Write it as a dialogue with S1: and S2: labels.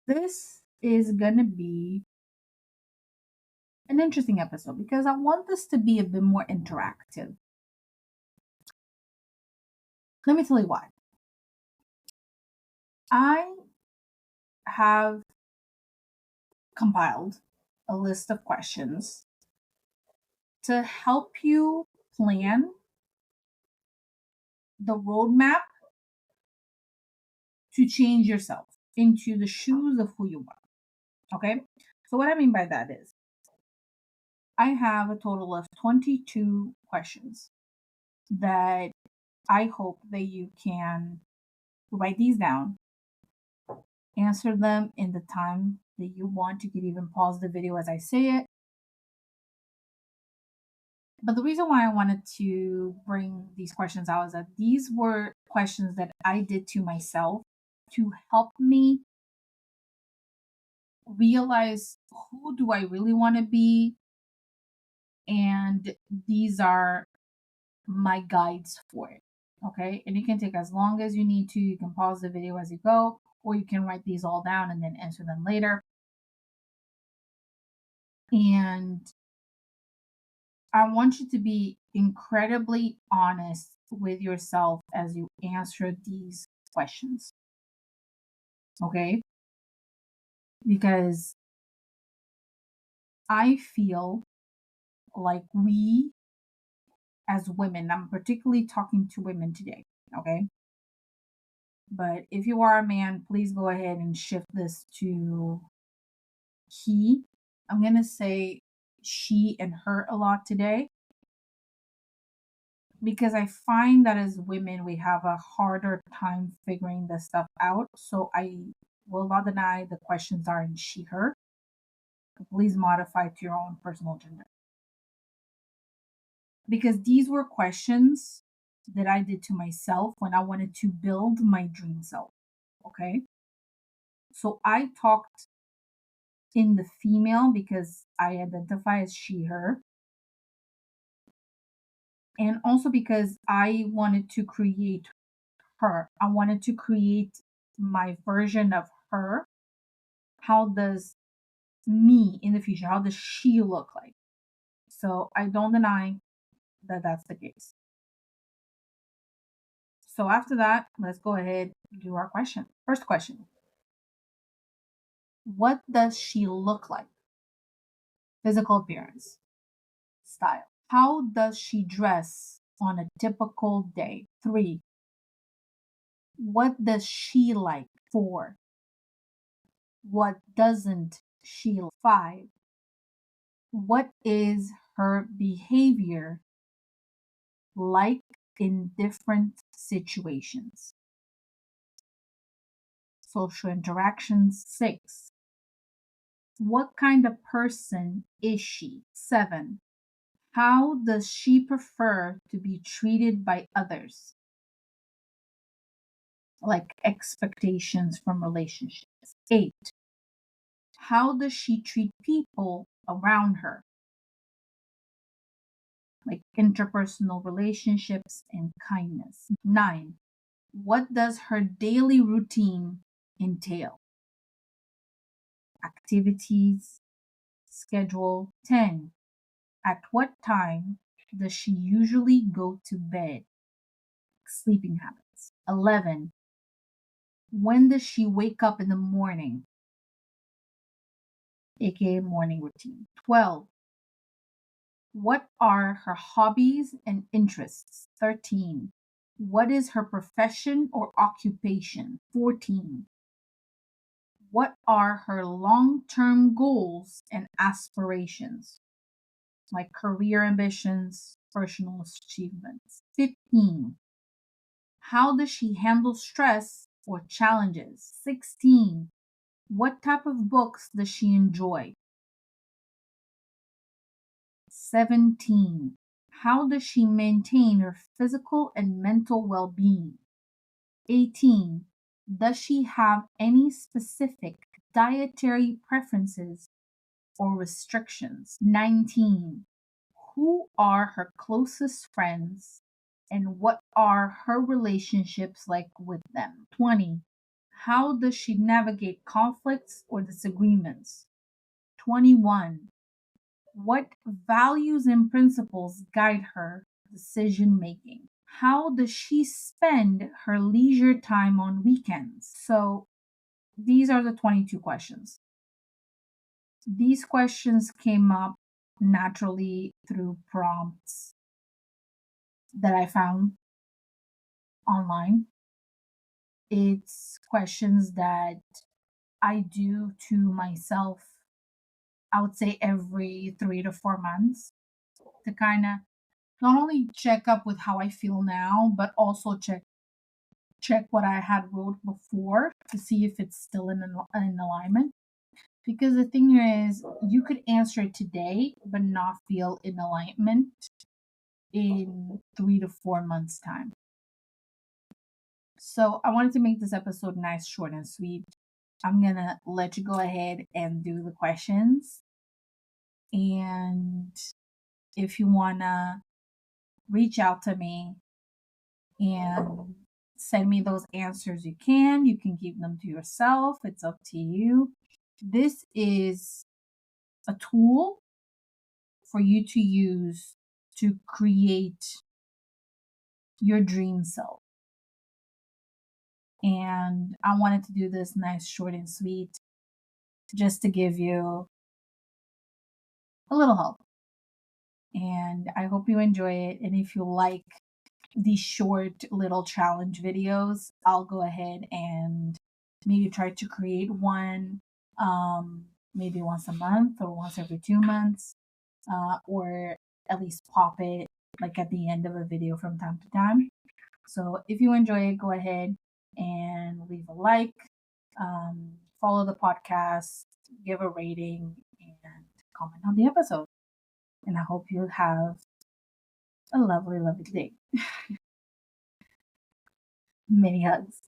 S1: This is going to be an interesting episode because I want this to be a bit more interactive. Let me tell you why. I have compiled a list of questions to help you plan the roadmap to change yourself into the shoes of who you want. Okay? So, what I mean by that is, I have a total of 22 questions that I hope that you can write these down, answer them in the time that you want. You could even pause the video as I say it. But the reason why I wanted to bring these questions out is that these were questions that I did to myself to help me realize who do I really want to be. And these are my guides for it. Okay. And you can take as long as you need to. You can pause the video as you go, or you can write these all down and then answer them later. And I want you to be incredibly honest with yourself as you answer these questions. Okay? Because I feel like we as women, I'm particularly talking to women today, okay? But if you are a man, please go ahead and shift this to he. I'm going to say she and her a lot today because I find that as women, we have a harder time figuring this stuff out. So I will not deny the questions are in she, her. Please modify to your own personal gender. Because these were questions that I did to myself when I wanted to build my dream self. Okay. So I talked in the female because I identify as she, her. And also because I wanted to create her. I wanted to create my version of her. How does me in the future, how does she look like? So I don't deny that that's the case. So after that, let's go ahead and do our question. First question. What does she look like? Physical appearance, style. How does she dress on a typical day? 3. What does she like? 4. What doesn't she like? 5. What is her behavior like in different situations? Social interactions. 6. What kind of person is she? 7. How does she prefer to be treated by others? Like expectations from relationships. 8. How does she treat people around her? Like interpersonal relationships and kindness. 9. What does her daily routine entail? Activities, schedule. 10. At what time does she usually go to bed? Sleeping habits. 11. When does she wake up in the morning? AKA morning routine. 12. What are her hobbies and interests? 13. What is her profession or occupation? 14. What are her long-term goals and aspirations? Like career ambitions, personal achievements. 15. How does she handle stress or challenges? 16. What type of books does she enjoy? 17. How does she maintain her physical and mental well-being? 18. Does she have any specific dietary preferences or restrictions? 19. Who are her closest friends and what are her relationships like with them? 20. How does she navigate conflicts or disagreements? 21. What values and principles guide her decision making? How does she spend her leisure time on weekends? So these are the 22 questions. These questions came up naturally through prompts that I found online. It's questions that I do to myself, I would say every 3 to 4 months, to kind of not only check up with how I feel now, but also check what I had wrote before to see if it's still in alignment. Because the thing is, you could answer it today, but not feel in alignment in 3 to 4 months' time. So I wanted to make this episode nice, short, and sweet. I'm gonna let you go ahead and do the questions. And if you wanna reach out to me and send me those answers, you can. You can keep them to yourself. It's up to you. This is a tool for you to use to create your dream self. And I wanted to do this nice, short, and sweet just to give you a little help. And I hope you enjoy it. And if you like these short little challenge videos, I'll go ahead and maybe try to create one maybe once a month or once every 2 months, or at least pop it like at the end of a video from time to time. So if you enjoy it, go ahead and leave a like, follow the podcast, give a rating, and comment on the episode. And I hope you have a lovely, lovely day. Many hugs.